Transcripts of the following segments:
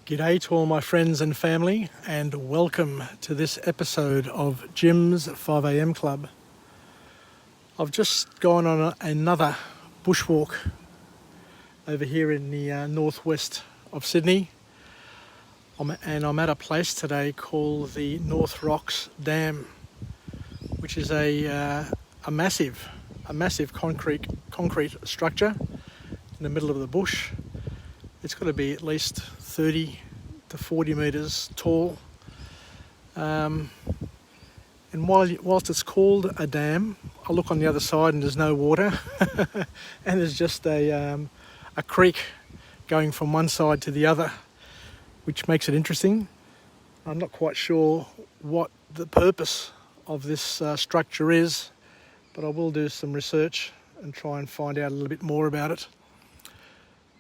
G'day to all my friends and family, and welcome to this episode of Jim's 5am Club. I've just gone on another bushwalk over here in the northwest of Sydney, and I'm at a place today called the North Rocks Dam, which is a massive concrete structure in the middle of the bush. It's got to be at least 30 to 40 metres tall. And whilst it's called a dam, I look on the other side and there's no water. And there's just a creek going from one side to the other, which makes it interesting. I'm not quite sure what the purpose of this structure is, but I will do some research and try and find out a little bit more about it.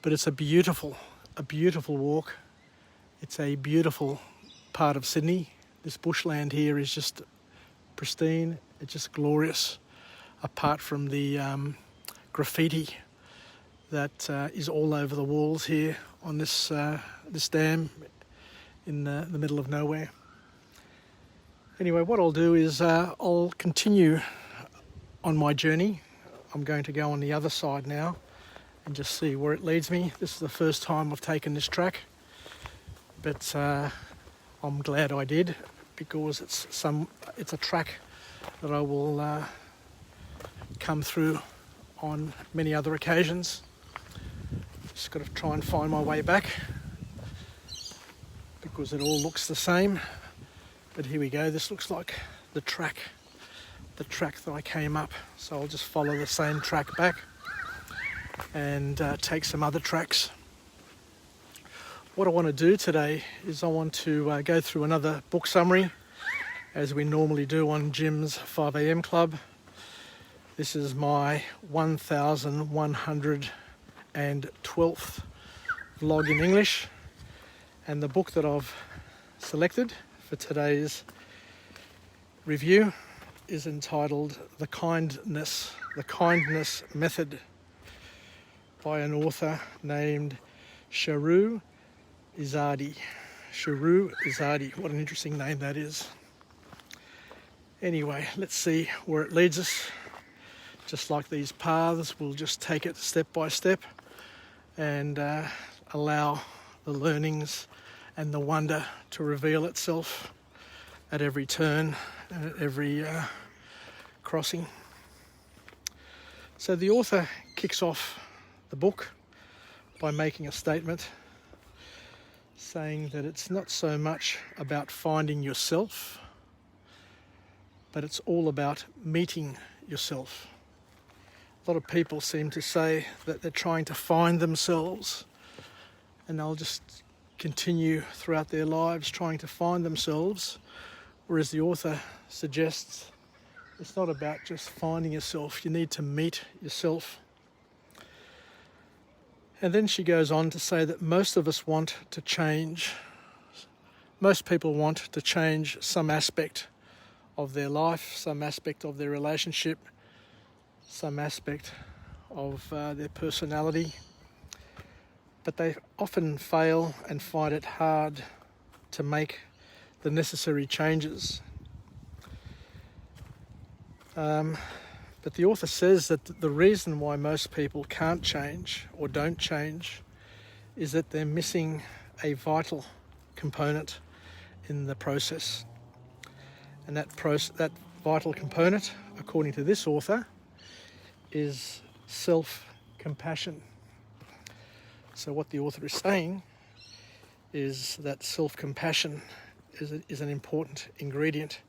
But it's a beautiful walk. It's a beautiful part of Sydney. This bushland here is just pristine. It's just glorious, apart from the graffiti that is all over the walls here on this dam in the middle of nowhere. Anyway, what I'll do is I'll continue on my journey. I'm going to go on the other side now and just see where it leads me. This is the first time I've taken this track, but I'm glad I did, because it's a track that I will come through on many other occasions. Just got to try and find my way back because it all looks the same. But here we go. This looks like the track that I came up. So I'll just follow the same track back and take some other tracks. What I want to do today is I want to go through another book summary, as we normally do on Jim's 5am Club. This is my 1112th vlog in English, and the book that I've selected for today's review is entitled The Kindness Method, by an author named Shahroo Izadi. Shahroo Izadi, what an interesting name that is. Anyway, let's see where it leads us. Just like these paths, we'll just take it step by step and allow the learnings and the wonder to reveal itself at every turn and at every crossing. So the author kicks off the book by making a statement saying that it's not so much about finding yourself, but it's all about meeting yourself. A lot of people seem to say that they're trying to find themselves, and they'll just continue throughout their lives trying to find themselves, whereas the author suggests it's not about just finding yourself. You need to meet yourself. And then she goes on to say that most of us want to change. Most people want to change some aspect of their life, some aspect of their relationship, some aspect of their personality. But they often fail and find it hard to make the necessary changes. But the author says that the reason why most people can't change or don't change is that they're missing a vital component in the process. And that vital component, according to this author, is self-compassion. So what the author is saying is that self-compassion is an important ingredient,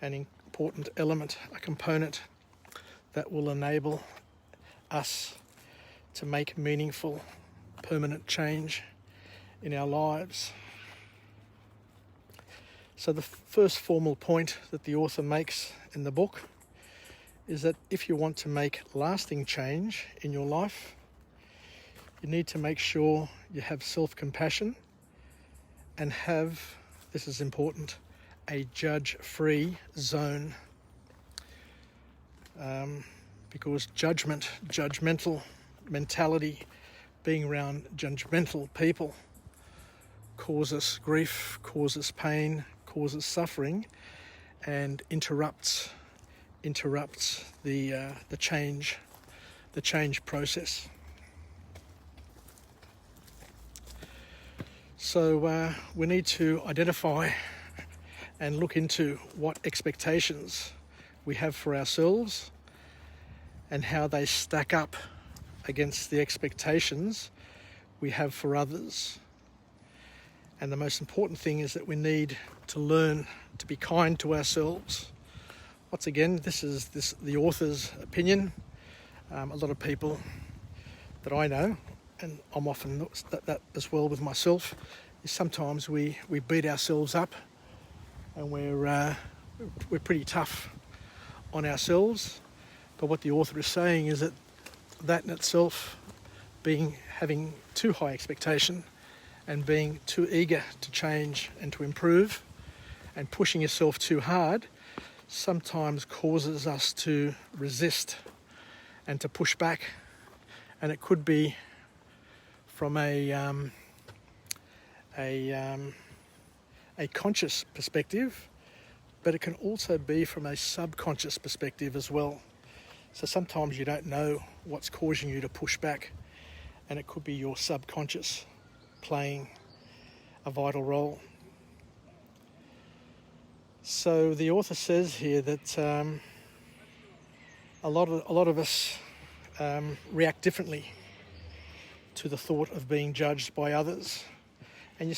an important element, a component that will enable us to make meaningful, permanent change in our lives. So the first formal point that the author makes in the book is that if you want to make lasting change in your life, you need to make sure you have self-compassion and have, this is important, a judge-free zone. Because judgmental mentality, being around judgmental people, cause us grief, cause us pain, cause us suffering, and interrupts the change process. So we need to identify and look into what expectations we have for ourselves and how they stack up against the expectations we have for others. And the most important thing is that we need to learn to be kind to ourselves. Once again, this is the author's opinion. A lot of people that I know, and I'm often that as well with myself, is sometimes we beat ourselves up and we're pretty tough on ourselves. But what the author is saying is that in itself, having too high expectation and being too eager to change and to improve and pushing yourself too hard sometimes causes us to resist and to push back. And it could be from a conscious perspective, but it can also be from a subconscious perspective as well. So sometimes you don't know what's causing you to push back, and it could be your subconscious playing a vital role. So the author says here that a lot of us react differently to the thought of being judged by others. And you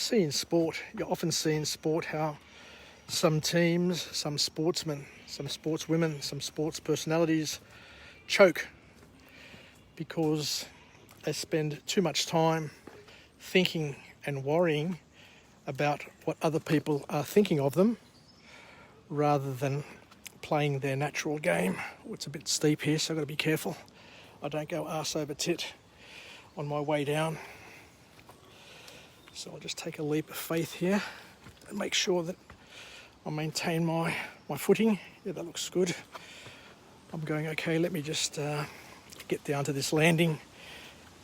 often see in sport how some teams, some sportsmen, some sportswomen, some sports personalities choke because they spend too much time thinking and worrying about what other people are thinking of them rather than playing their natural game. Oh, it's a bit steep here, so I've got to be careful I don't go arse over tit on my way down. So I'll just take a leap of faith here and make sure that I maintain my footing. Yeah, that looks good. I'm going okay. Let me just get down to this landing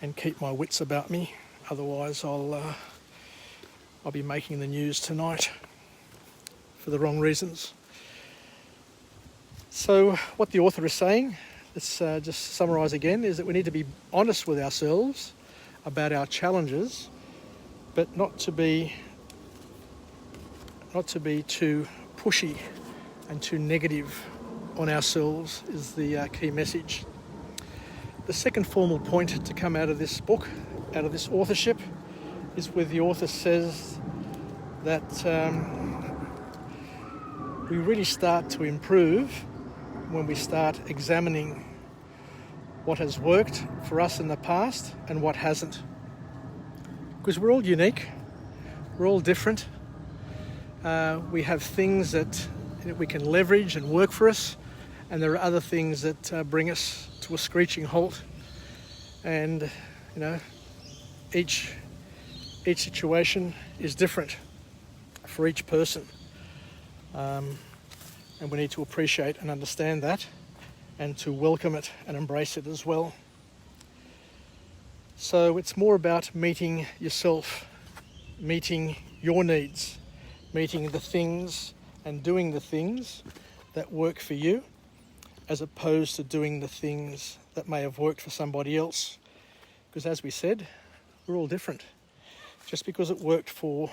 and keep my wits about me. Otherwise I'll be making the news tonight for the wrong reasons. So what the author is saying, let's just summarise again, is that we need to be honest with ourselves about our challenges, but not to be too pushy and too negative on ourselves is the key message. The second formal point to come out of this book, out of this authorship, is where the author says that we really start to improve when we start examining what has worked for us in the past and what hasn't. Because we're all unique, we're all different. We have things that we can leverage and work for us, and there are other things that bring us to a screeching halt. And each situation is different for each person, and we need to appreciate and understand that, and to welcome it and embrace it as well. So it's more about meeting yourself, meeting your needs, meeting the things and doing the things that work for you, as opposed to doing the things that may have worked for somebody else. Because as we said, we're all different. Just because it worked for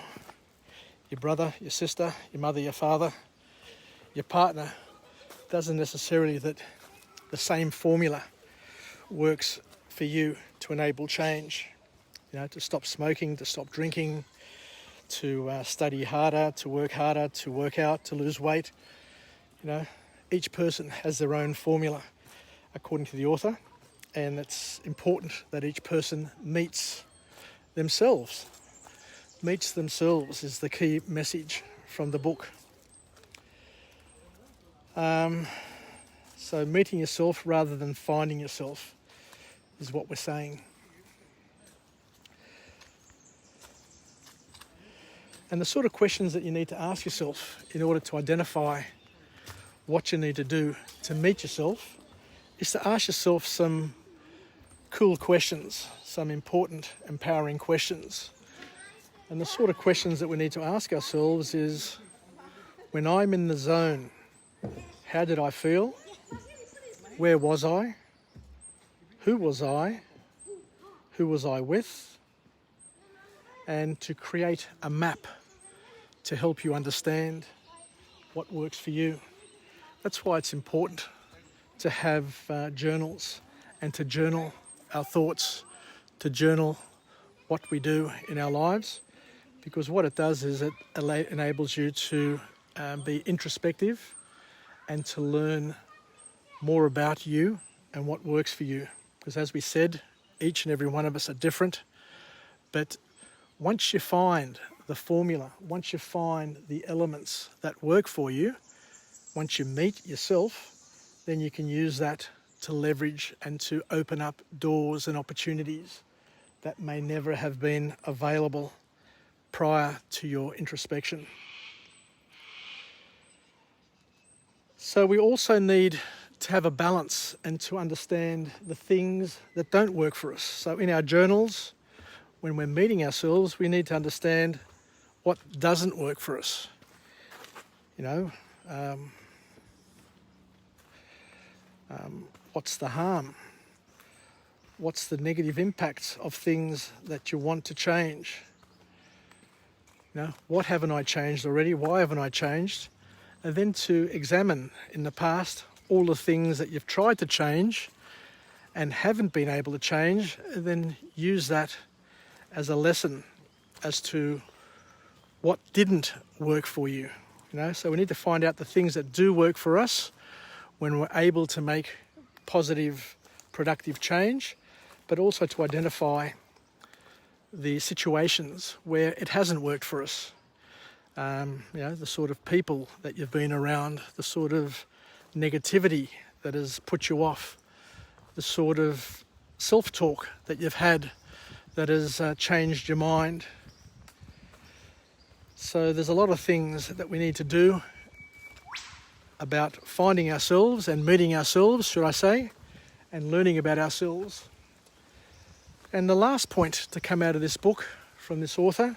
your brother, your sister, your mother, your father, your partner, doesn't necessarily that the same formula works for you to enable change. To stop smoking, to stop drinking, to study harder, to work out, to lose weight. Each person has their own formula, according to the author, and it's important that each person meets themselves. Meets themselves is the key message from the book. So meeting yourself rather than finding yourself is what we're saying. And the sort of questions that you need to ask yourself in order to identify what you need to do to meet yourself is to ask yourself some cool questions, some important, empowering questions. And the sort of questions that we need to ask ourselves is, when I'm in the zone, how did I feel? Where was I? Who was I? Who was I with? And to create a map to help you understand what works for you. That's why it's important to have journals and to journal our thoughts, to journal what we do in our lives, because what it does is it enables you to be introspective and to learn more about you and what works for you. Because as we said, each and every one of us are different, but once you find the formula, once you find the elements that work for you, once you meet yourself, then you can use that to leverage and to open up doors and opportunities that may never have been available prior to your introspection. So we also need to have a balance and to understand the things that don't work for us. So in our journals, when we're meeting ourselves, we need to understand what doesn't work for us. What's the harm? What's the negative impacts of things that you want to change? What haven't I changed already? Why haven't I changed? And then to examine in the past all the things that you've tried to change and haven't been able to change, and then use that as a lesson as to what didn't work for you. So we need to find out the things that do work for us when we're able to make positive, productive change, but also to identify the situations where it hasn't worked for us. The sort of people that you've been around, the sort of negativity that has put you off, the sort of self-talk that you've had that has changed your mind. So there's a lot of things that we need to do about finding ourselves and meeting ourselves, should I say, and learning about ourselves. And the last point to come out of this book from this author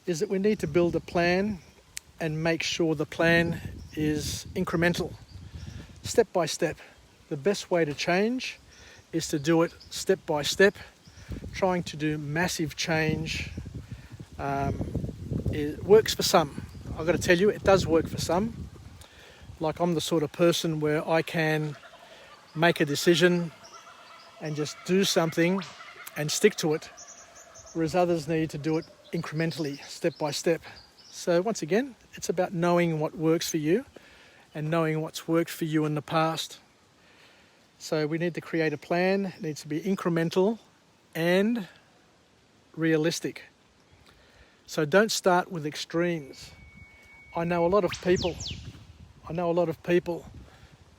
is that we need to build a plan and make sure the plan is incremental, step by step. The best way to change is to do it step by step. Trying to do massive change it works for some. I've got to tell you, it does work for some. Like, I'm the sort of person where I can make a decision and just do something and stick to it, whereas others need to do it incrementally, step by step. So once again, it's about knowing what works for you and knowing what's worked for you in the past. So we need to create a plan. It needs to be incremental and realistic. So don't start with extremes. I know a lot of people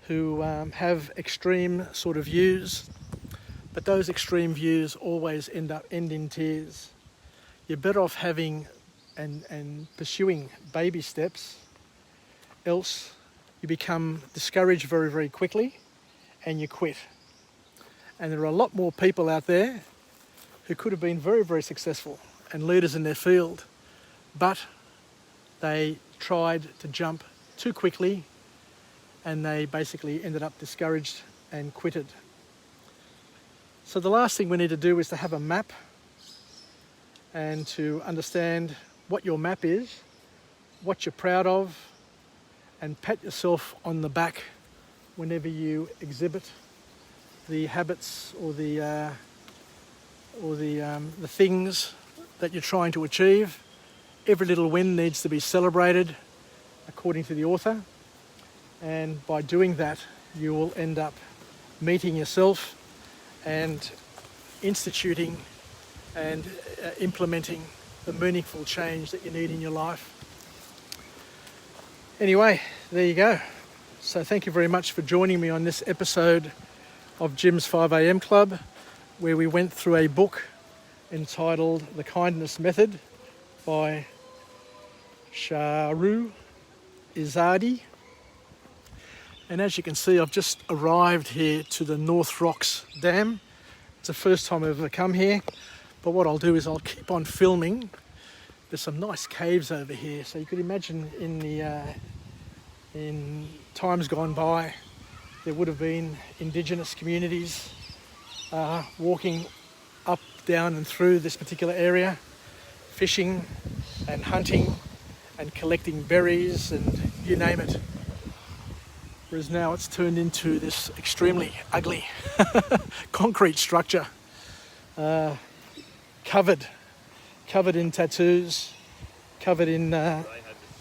who have extreme sort of views, but those extreme views always end in tears. You're better off having and pursuing baby steps, else you become discouraged very, very quickly and you quit. And there are a lot more people out there who could have been very, very successful and leaders in their field, but they tried to jump too quickly and they basically ended up discouraged and quitted. So the last thing we need to do is to have a map and to understand what your map is, what you're proud of, and pat yourself on the back whenever you exhibit the habits or the things that you're trying to achieve. Every little win needs to be celebrated, according to the author, and by doing that you will end up meeting yourself and instituting and implementing the meaningful change that you need in your life. Anyway, there you go. So thank you very much for joining me on this episode of Jim's 5am Club, where we went through a book entitled The Kindness Method by Shahroo Izadi. And as you can see, I've just arrived here to the North Rocks Dam. It's the first time I've ever come here, but what I'll do is I'll keep on filming There's some nice caves over here, so you could imagine in times gone by there would have been indigenous communities walking up, down and through this particular area, fishing and hunting and collecting berries and you name it. Whereas now it's turned into this extremely ugly concrete structure, covered in tattoos, covered in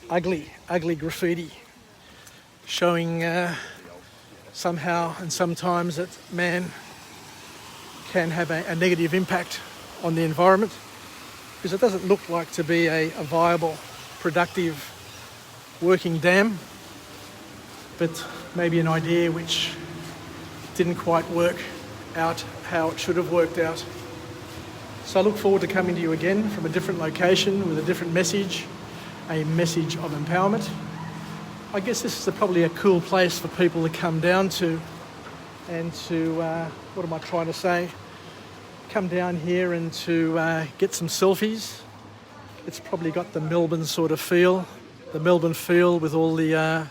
ugly graffiti, showing somehow and sometimes that man can have a negative impact on the environment, because it doesn't look like to be a viable, productive, working dam, but maybe an idea which didn't quite work out how it should have worked out. So I look forward to coming to you again from a different location with a different message, a message of empowerment. I guess this is probably a cool place for people to come down to and to, what am I trying to say? Come down here and to get some selfies. It's probably got the Melbourne sort of feel, the Melbourne feel with all the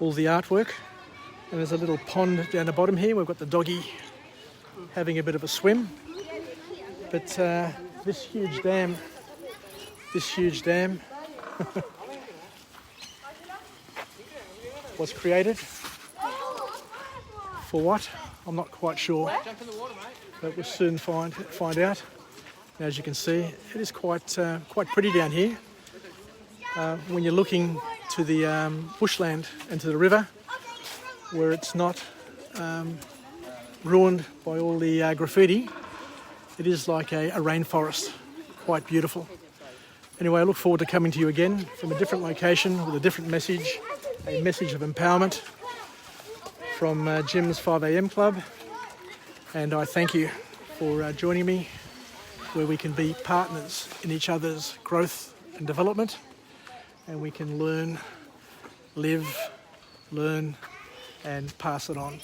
artwork. And there's a little pond down the bottom here. We've got the doggy having a bit of a swim. But this huge dam was created for what? I'm not quite sure, but we'll soon find out. As you can see, it is quite pretty down here. When you're looking to the bushland and to the river, where it's not ruined by all the graffiti, it is like a rainforest, quite beautiful. Anyway, I look forward to coming to you again from a different location with a different message, a message of empowerment from Jim's 5am Club. And I thank you for joining me, where we can be partners in each other's growth and development, and we can learn, live, learn, and pass it on.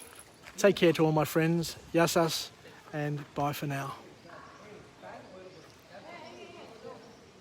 Take care to all my friends. Yassas, and bye for now.